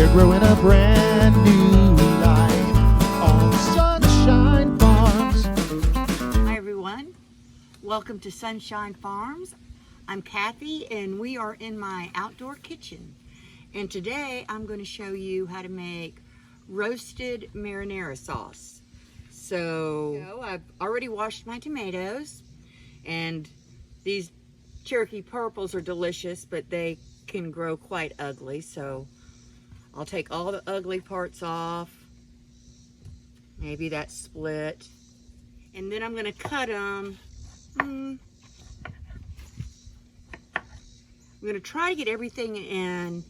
We're growing a brand new life on Sunshine Farms. Hi everyone, welcome to Sunshine Farms. I'm Cathy and we are in my outdoor kitchen. And today I'm going to show you how to make roasted marinara sauce. So I've already washed my tomatoes, and these Cherokee purples are delicious, but they can grow quite ugly. So I'll take all the ugly parts off, maybe that split, and then I'm going to cut them. I'm going to try to get everything in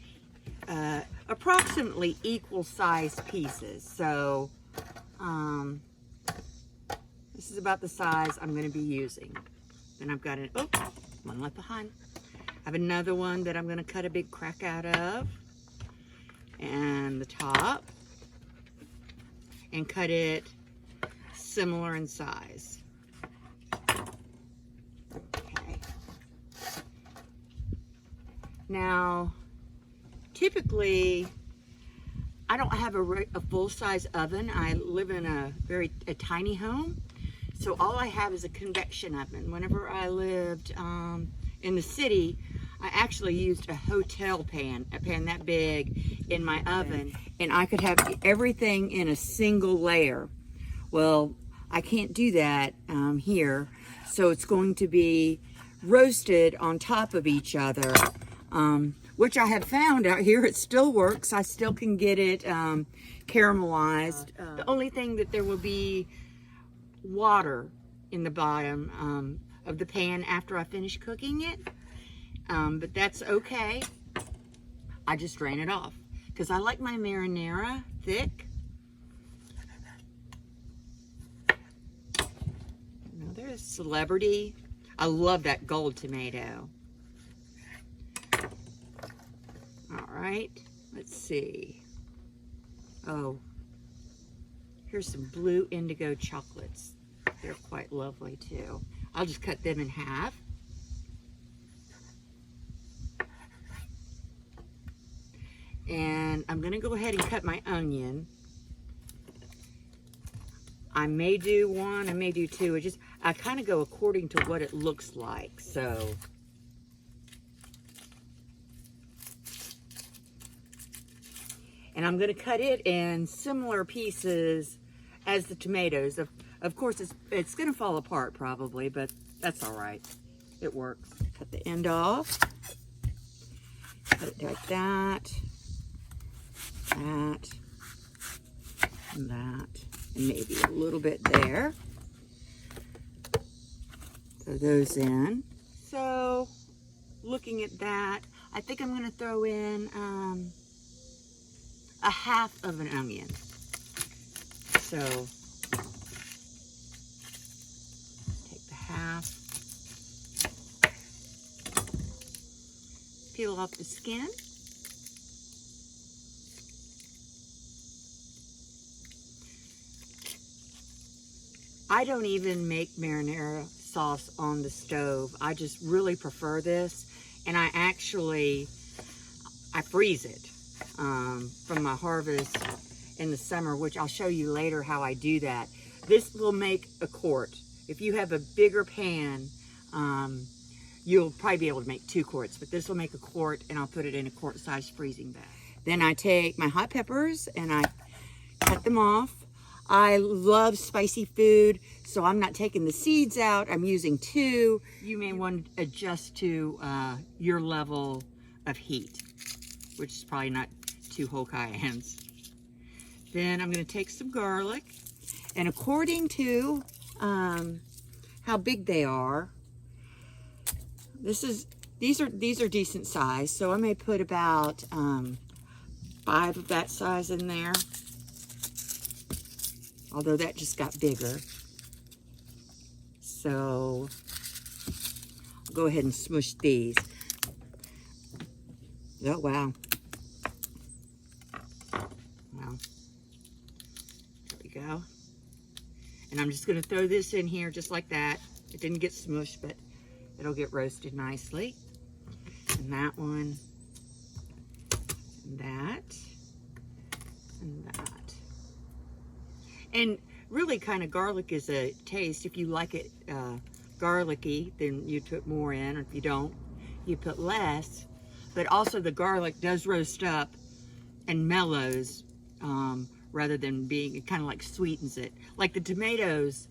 approximately equal sized pieces. So this is about the size I'm going to be using. Then I've got one left behind. I have another one that I'm going to cut a big crack out of, and the top, and cut it similar in size. Okay. Now, typically, I don't have a full-size oven. I live in a tiny home, so all I have is a convection oven. Whenever I lived in the city, I actually used a hotel pan, a pan that big, in my oven, and I could have everything in a single layer. Well, I can't do that here, so it's going to be roasted on top of each other, which I have found out here it still works. I still can get it caramelized. The only thing that there will be water in the bottom of the pan after I finish cooking it, but that's okay. I just drain it off because I like my marinara thick. Another Celebrity. I love that gold tomato. All right, let's see. Oh, here's some blue indigo chocolates. They're quite lovely too. I'll just cut them in half. And I'm gonna go ahead and cut my onion. I may do one, I may do two. I kind of go according to what it looks like, so. And I'm going to cut it in similar pieces as the tomatoes. Of course, it's going to fall apart probably, but that's all right. It works. Cut the end off. Cut it like that. That. And that. And maybe a little bit there. Throw those in. So, looking at that, I think I'm going to throw in a half of an onion. So take the half, peel off the skin, I don't even make marinara sauce on the stove. I just really prefer this, and I freeze it from my harvest in the summer, which I'll show you later how I do that. This will make a quart. If you have a bigger pan, you'll probably be able to make 2 quarts, but this will make a quart, and I'll put it in a quart-sized freezing bag. Then I take my hot peppers and I cut them off. I love spicy food, so I'm not taking the seeds out. I'm using 2. You may want to adjust to your level of heat, which is probably not 2 whole cayennes. Then I'm going to take some garlic, and according to how big they are, these are decent size, so I may put about 5 of that size in there. Although that just got bigger. So I'll go ahead and smush these. Oh, wow. Wow. There we go. And I'm just going to throw this in here just like that. It didn't get smushed, but it'll get roasted nicely. And that one. And that. And that. And really kind of garlic is a taste. If you like it garlicky, then you put more in. Or if you don't, you put less. But also the garlic does roast up and mellows rather than being, it kind of like sweetens it. Like the tomatoes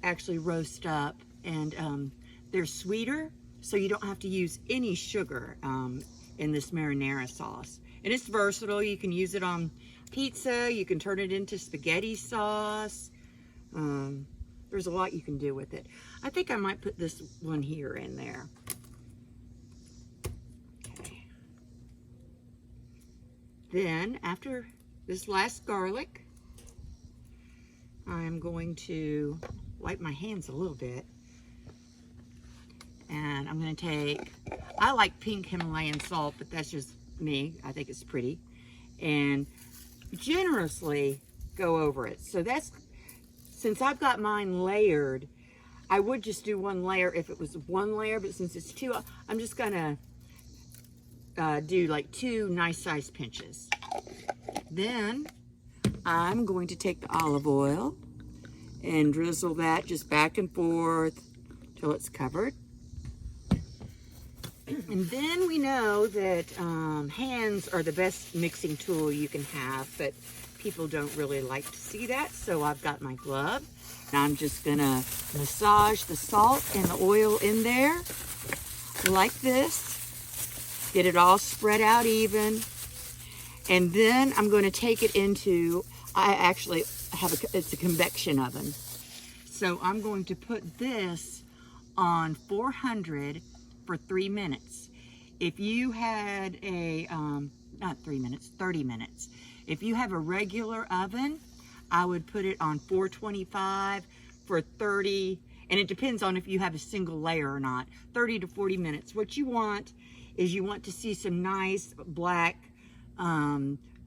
actually roast up and they're sweeter, so you don't have to use any sugar in this marinara sauce. And it's versatile. You can use it on pizza, you can turn it into spaghetti sauce. There's a lot you can do with it. I think I might put this one here in there. Okay. Then after this last garlic, I'm going to wipe my hands a little bit. And I'm going to take, I like pink Himalayan salt, but that's just me. I think it's pretty. And generously go over it. So that's, since I've got mine layered, I would just do one layer if it was one layer, but since it's two, I'm just going to do like 2 nice sized pinches. Then I'm going to take the olive oil and drizzle that just back and forth till it's covered. And then we know that hands are the best mixing tool you can have, but people don't really like to see that, so I've got my glove. And I'm just gonna massage the salt and the oil in there like this. Get it all spread out even. And then I'm going to take it into, I actually have it's a convection oven. So I'm going to put this on 400 for 3 minutes. If you had a, not 3 minutes, 30 minutes. If you have a regular oven, I would put it on 425 for 30, and it depends on if you have a single layer or not, 30 to 40 minutes. What you want is you want to see some nice black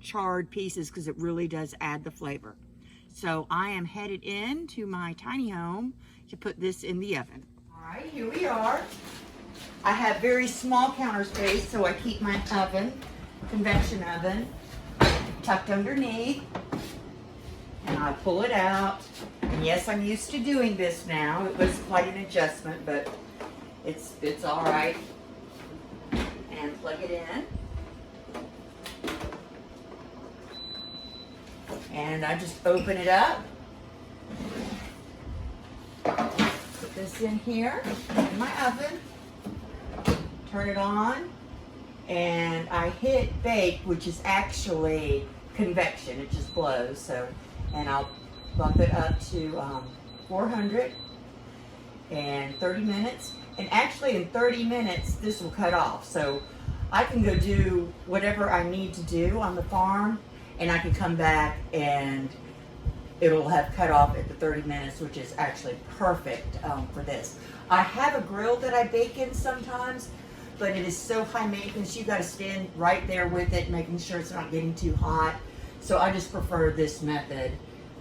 charred pieces because it really does add the flavor. So I am headed into my tiny home to put this in the oven. All right, here we are. I have very small counter space, so I keep my oven, convection oven, tucked underneath, and I pull it out. And yes, I'm used to doing this now. It was quite an adjustment, but it's all right. And plug it in. And I just open it up. Put this in here in my oven. Turn it on. And I hit bake, which is actually convection. It just blows. So, and I'll bump it up to 400 and 30 minutes. And actually in 30 minutes, this will cut off. So I can go do whatever I need to do on the farm, and I can come back and it'll have cut off at the 30 minutes, which is actually perfect for this. I have a grill that I bake in sometimes, but it is so high maintenance. You got to stand right there with it, making sure it's not getting too hot. So I just prefer this method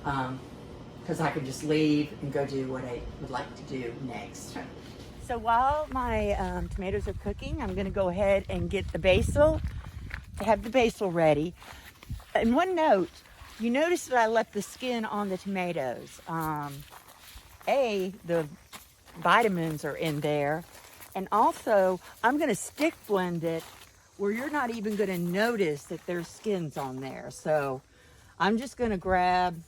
because I can just leave and go do what I would like to do next. So while my tomatoes are cooking, I'm going to go ahead and get the basil, to have the basil ready. And one note, you notice that I left the skin on the tomatoes. The vitamins are in there. And also, I'm going to stick blend it where you're not even going to notice that there's skins on there. So I'm just going to grab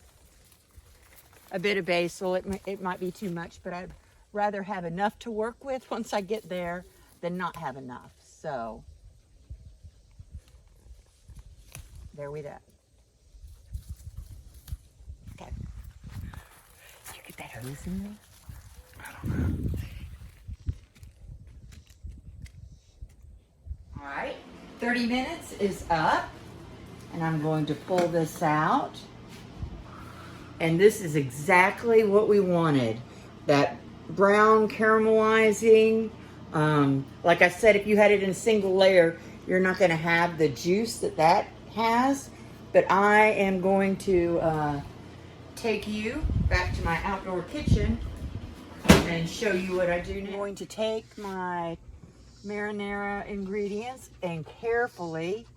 a bit of basil. It might be too much, but I'd rather have enough to work with once I get there than not have enough. So there we go. Okay. Did you get that hose in there? I don't know. All right, 30 minutes is up, and I'm going to pull this out. And this is exactly what we wanted. That brown caramelizing. Like I said, if you had it in a single layer, you're not going to have the juice that has. But I am going to take you back to my outdoor kitchen and show you what I do now. I'm going to take my marinara ingredients and carefully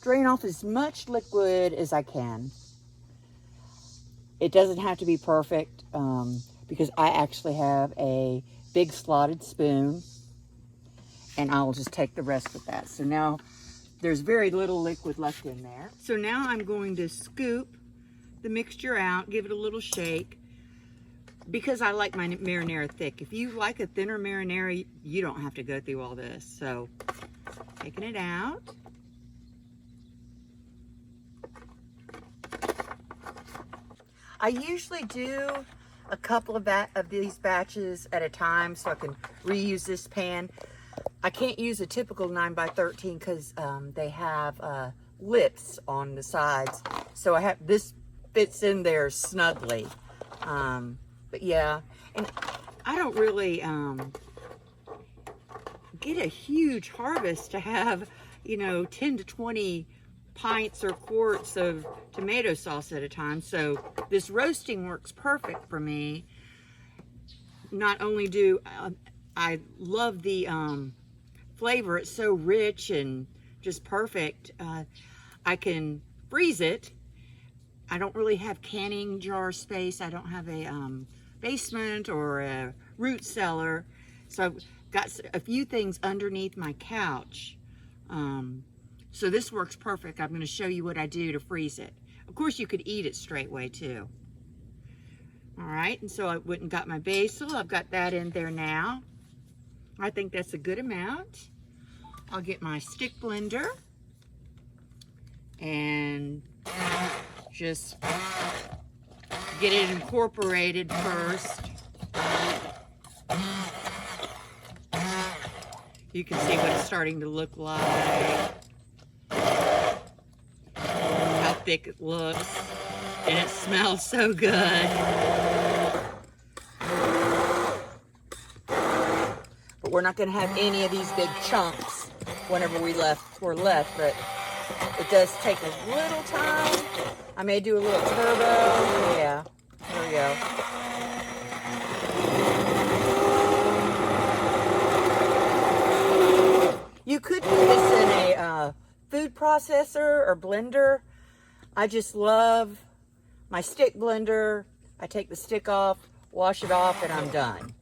drain off as much liquid as I can. It doesn't have to be perfect because I actually have a big slotted spoon, and I'll just take the rest with that. So now there's very little liquid left in there. So now I'm going to scoop the mixture out, give it a little shake, because I like my marinara thick. If you like a thinner marinara, you don't have to go through all this. So taking it out. I usually do a couple of these batches at a time so I can reuse this pan. I can't use a typical 9x13 because they have lips on the sides. So this fits in there snugly. But yeah, and I don't really get a huge harvest to have, 10 to 20 pints or quarts of tomato sauce at a time. So this roasting works perfect for me. Not only do I love the flavor, it's so rich and just perfect. I can freeze it. I don't really have canning jar space. I don't have a basement or a root cellar. So I've got a few things underneath my couch. So this works perfect. I'm going to show you what I do to freeze it. Of course, you could eat it straight away too. All right, and so I went and got my basil. I've got that in there now. I think that's a good amount. I'll get my stick blender and just get it incorporated first. You can see what it's starting to look like. How thick it looks. And it smells so good. But we're not going to have any of these big chunks whenever we're left, but it does take a little time. I may do a little turbo. Yeah, there we go. You could put this in a food processor or blender. I just love my stick blender. I take the stick off, wash it off, and I'm done.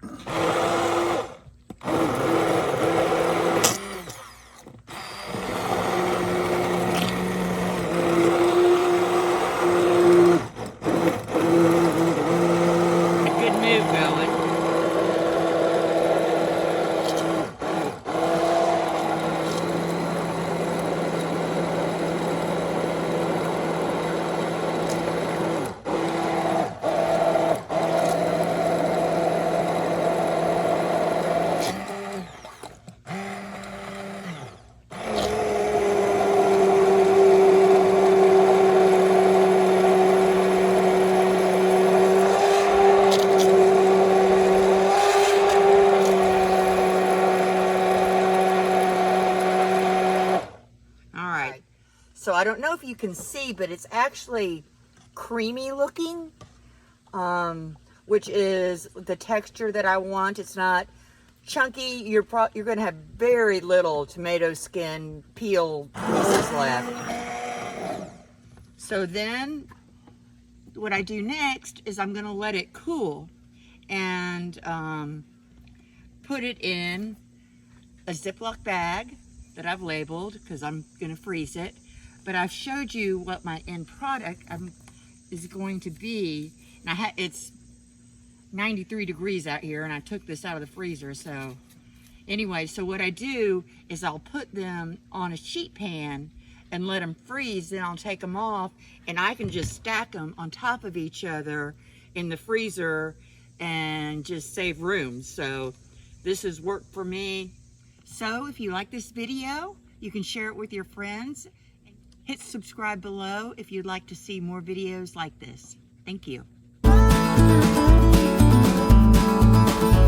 So I don't know if you can see, but it's actually creamy looking, which is the texture that I want. It's not chunky. You're going to have very little tomato skin peel pieces left. So then what I do next is I'm going to let it cool and put it in a Ziploc bag that I've labeled because I'm going to freeze it. But I've showed you what my end product is going to be. And it's 93 degrees out here, and I took this out of the freezer. So anyway, so what I do is I'll put them on a sheet pan and let them freeze. Then I'll take them off, and I can just stack them on top of each other in the freezer and just save room. So this has worked for me. So if you like this video, you can share it with your friends. Hit subscribe below if you'd like to see more videos like this. Thank you.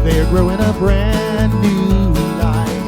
They're growing a brand new life.